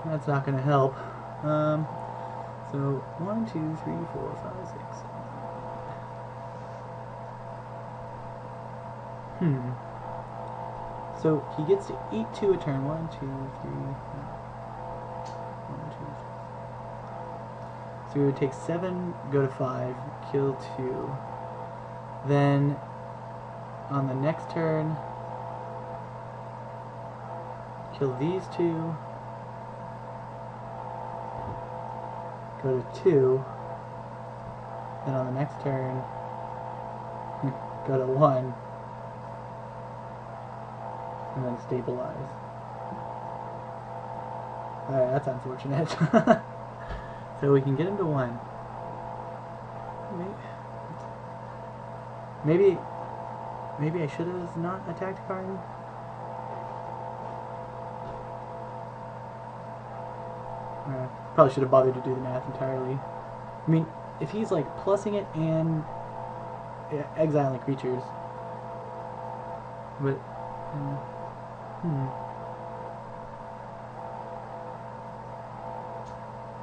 that's not going to help. So 1, 2, 3, 4, 5, 6. So he gets to eat 2 a turn. 1, 2, 3. 1, 2, 3. So he would take 7, go to 5, kill 2. Then on the next turn, kill these 2. Go to 2. Then on the next turn, go to 1. And then stabilize. Alright, that's unfortunate. So we can get him to 1. Maybe I should have not attacked Karn. Probably should have bothered to do the math entirely. I mean, if he's like plussing it and exiling creatures, but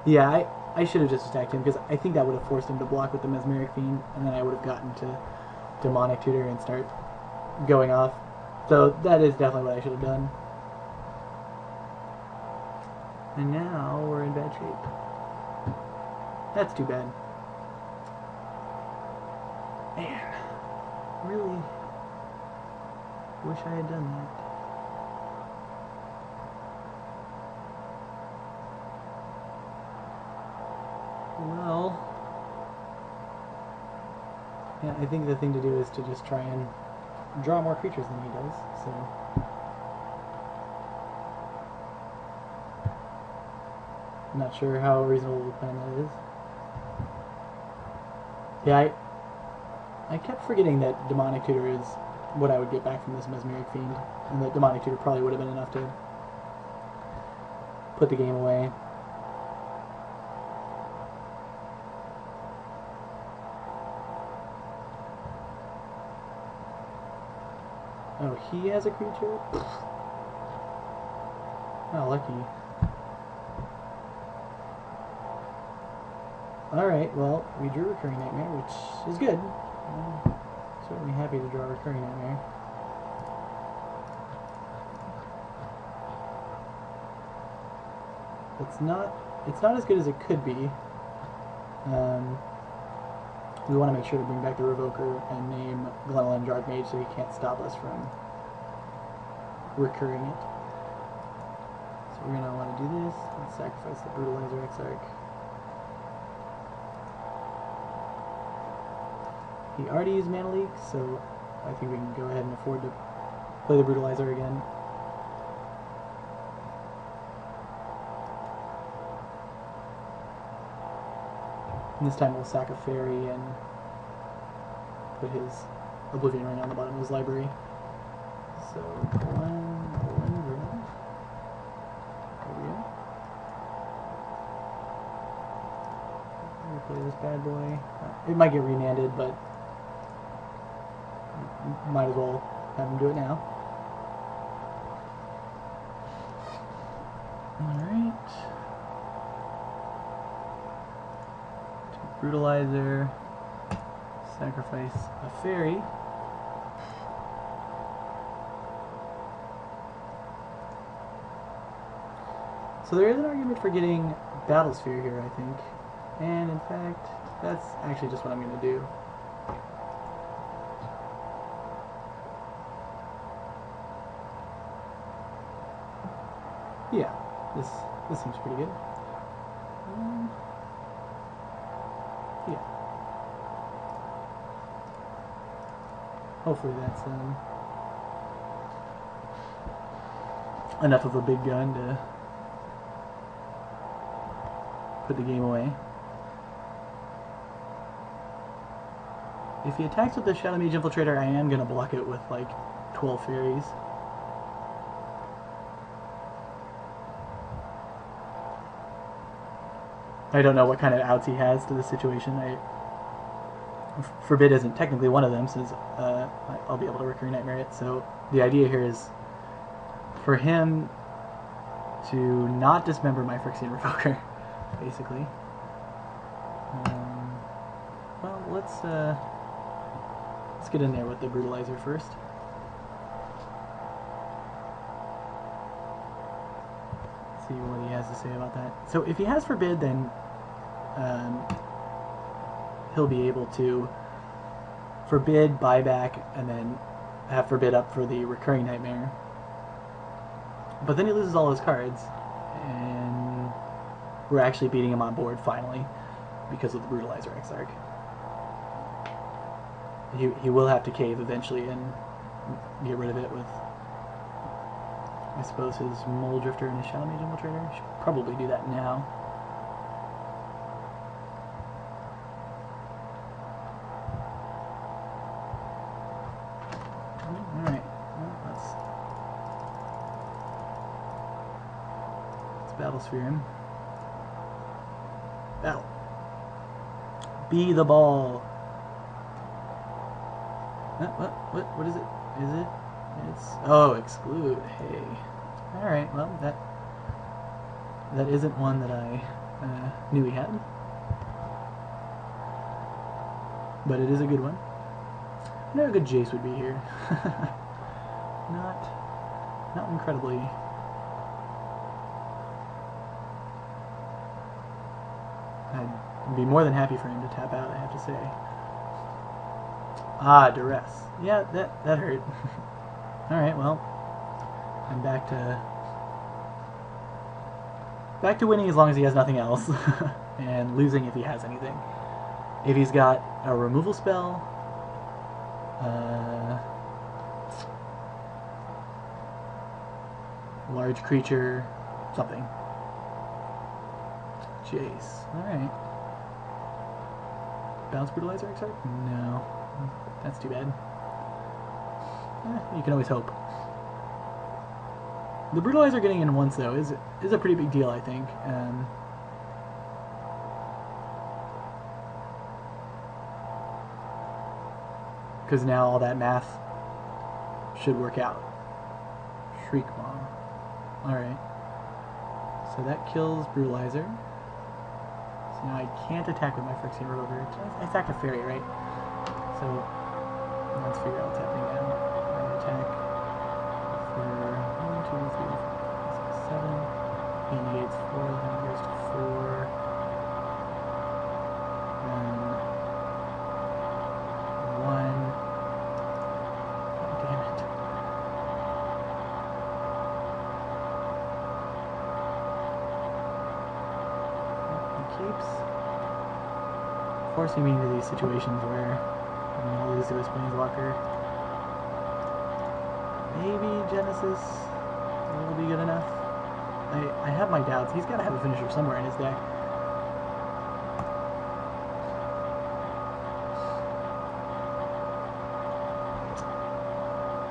yeah, I should have just attacked him, because I think that would have forced him to block with the Mesmeric Fiend, and then I would have gotten to Demonic Tutor and start going off. So that is definitely what I should have done. And now we're in bad shape. That's too bad. Man, really wish I had done that. Well, yeah, I think the thing to do is to just try and draw more creatures than he does, so... I'm not sure how reasonable the plan that is. Yeah, I kept forgetting that Demonic Tutor is what I would get back from this Mesmeric Fiend, and that Demonic Tutor probably would have been enough to put the game away. Oh, he has a creature? Oh, lucky. Alright, well, we drew Recurring Nightmare, which is good. I'm certainly happy to draw Recurring Nightmare. It's not as good as it could be. We want to make sure to bring back the Revoker and name Glenelyn Darkmage so he can't stop us from recurring it. So we're going to want to do this and sacrifice the Brutalizer Exarch. He already used Mana Leak, so I think we can go ahead and afford to play the Brutalizer again. And this time we'll sack a fairy and put his Oblivion Ring on the bottom of his library. So, one room. There we go. Play this bad boy. It might get remanded, but might as well have him do it now. Alright. Brutalizer. Sacrifice a fairy. So there is an argument for getting Battlesphere here, I think. And in fact, that's actually just what I'm going to do. Yeah, this seems pretty good. Yeah. Hopefully that's enough of a big gun to put the game away. If he attacks with the Shadow Mage Infiltrator, I am going to block it with like 12 fairies. I don't know what kind of outs he has to the situation. Forbid isn't technically one of them, since I'll be able to Recurring Nightmare it. So the idea here is for him to not dismember my Phyrexian Revoker, basically. Well, let's get in there with the Brutalizer first. See what he has to say about that. So if he has Forbid, then he'll be able to Forbid, buyback, and then have Forbid up for the Recurring Nightmare. But then he loses all his cards, and we're actually beating him on board finally because of the Brutalizer Exarch. He will have to cave eventually and get rid of it with, I suppose, his Mole Drifter and his Shadow Mage Infiltrator. Should probably do that now. Alright, well, let's Battlesphere him. Battle. Be the ball. What is it? Is it? It's, oh, exclude. Hey. Alright, well, that isn't one that I knew he had. But it is a good one. I know a good Jace would be here. Not incredibly. I'd be more than happy for him to tap out, I have to say. Ah, Duress. Yeah, that hurt. Alright, well, I'm back to winning as long as he has nothing else, and losing if he has anything. If he's got a removal spell, large creature, something. Jace. Alright. Bounce Brutalizer Exarch? No. That's too bad. You can always hope. The Brutalizer getting in once, though, is a pretty big deal, I think. Because now all that math should work out. Shriek Maw. Alright. So that kills Brutalizer. So now I can't attack with my Phyrexian Revoker. I attacked a fairy, right? So let's figure out what's happening now. I attack for 1, 2, 3, 4, 5, 6, 7. He negates 4, then it goes to 4. Then 1. God damn it. He keeps forcing me into these situations where I'll lose to his Planeswalker. Maybe Genesis will be good enough. I have my doubts. He's got to have a finisher somewhere in his deck.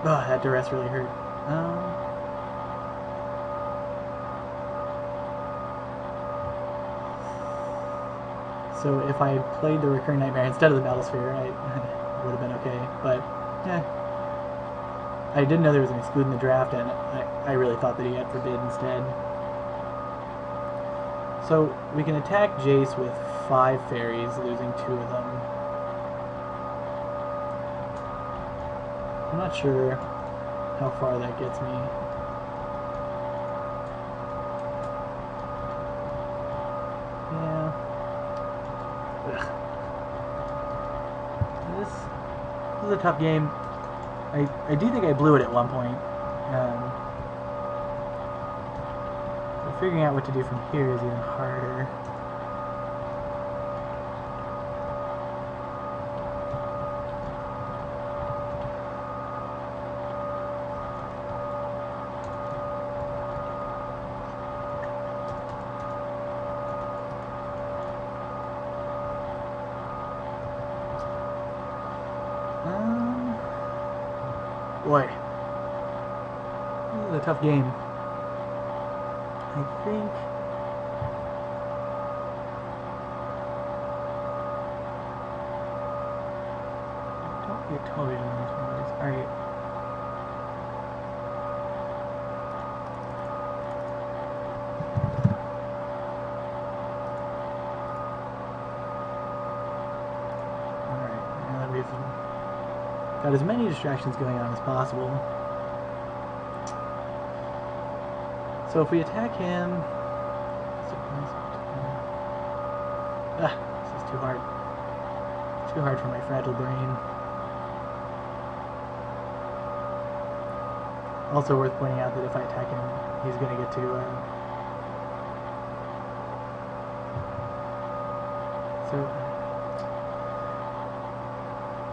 Oh, that Duress really hurt. So if I played the Recurring Nightmare instead of the Battlesphere, it would have been okay. But, yeah. I didn't know there was an exclude in the draft, and I really thought that he had Forbid instead. So we can attack Jace with 5 fairies, losing 2 of them. I'm not sure how far that gets me. Yeah. Ugh. This is a tough game. I do think I blew it at one point. But figuring out what to do from here is even harder. Boy, this is a tough game. I think don't get television on these movies. Alright. got as many distractions going on as possible. So if we attack him... this is too hard. Too hard for my fragile brain. Also worth pointing out that if I attack him, he's going to get to...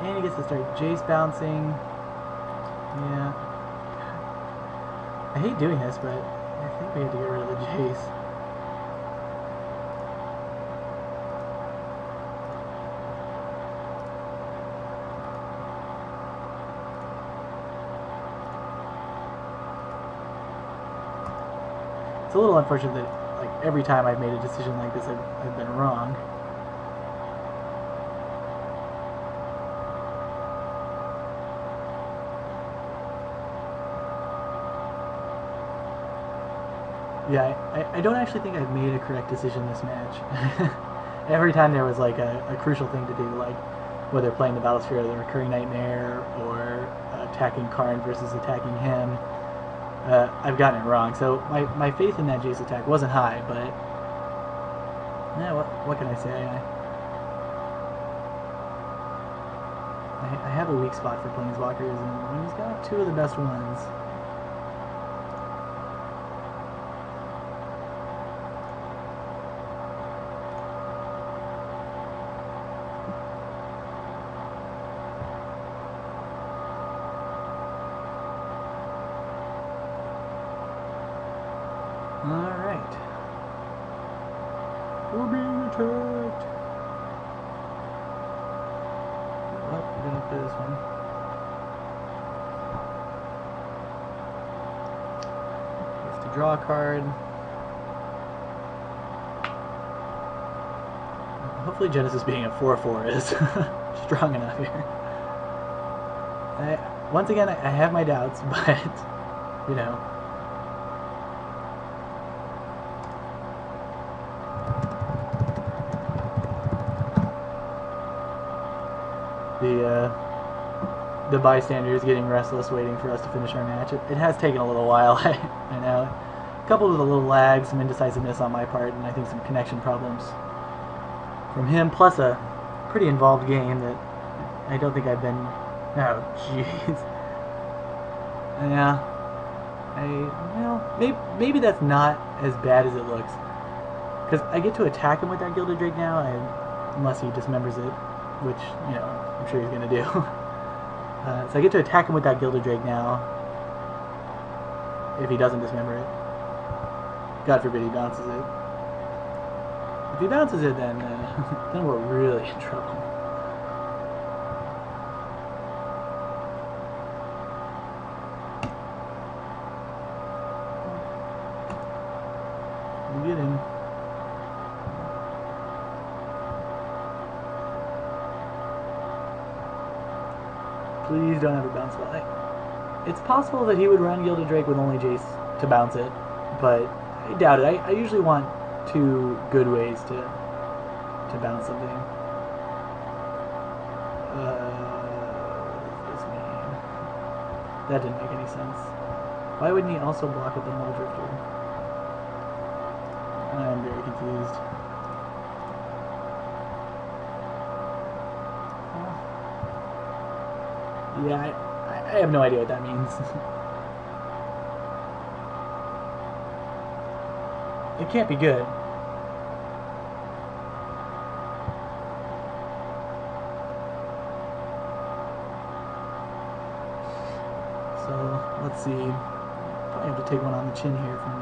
and he gets to start Jace bouncing. Yeah. I hate doing this, but I think we have to get rid of the Jace. It's a little unfortunate that, like, every time I've made a decision like this, I've been wrong. Yeah, I don't actually think I've made a correct decision this match. Every time there was like a crucial thing to do, like whether playing the Battlesphere of the Recurring Nightmare or attacking Karn versus attacking him, I've gotten it wrong. So my faith in that Jace attack wasn't high, but yeah, what can I say? I have a weak spot for Planeswalkers, and he's got two of the best ones. Alright. We're being attacked! Well, we're gonna play this one. Gets to draw a card. Hopefully Genesis being a 4/4 is strong enough here. Once again, I have my doubts, but, you know. The bystanders getting restless waiting for us to finish our match. It has taken a little while, I know. Coupled with a little lag, some indecisiveness on my part, and I think some connection problems from him, plus a pretty involved game that I don't think I've been... Oh, jeez. Yeah. Well, maybe that's not as bad as it looks. Because I get to attack him with that Gilded Drake now, unless he dismembers it, which, you know, I'm sure he's going to do. So I get to attack him with that Gilded Drake now, if he doesn't dismember it. God forbid he bounces it. If he bounces it, then we're really in trouble. We get him. Please don't have a bounce ball. It's possible that he would run Gilded Drake with only Jace to bounce it, but I doubt it. I usually want two good ways to bounce something. What does this mean? That didn't make any sense. Why wouldn't he also block up the Muldrifter? I'm very confused. Yeah, I have no idea what that means. It can't be good. So, let's see. Probably have to take one on the chin here from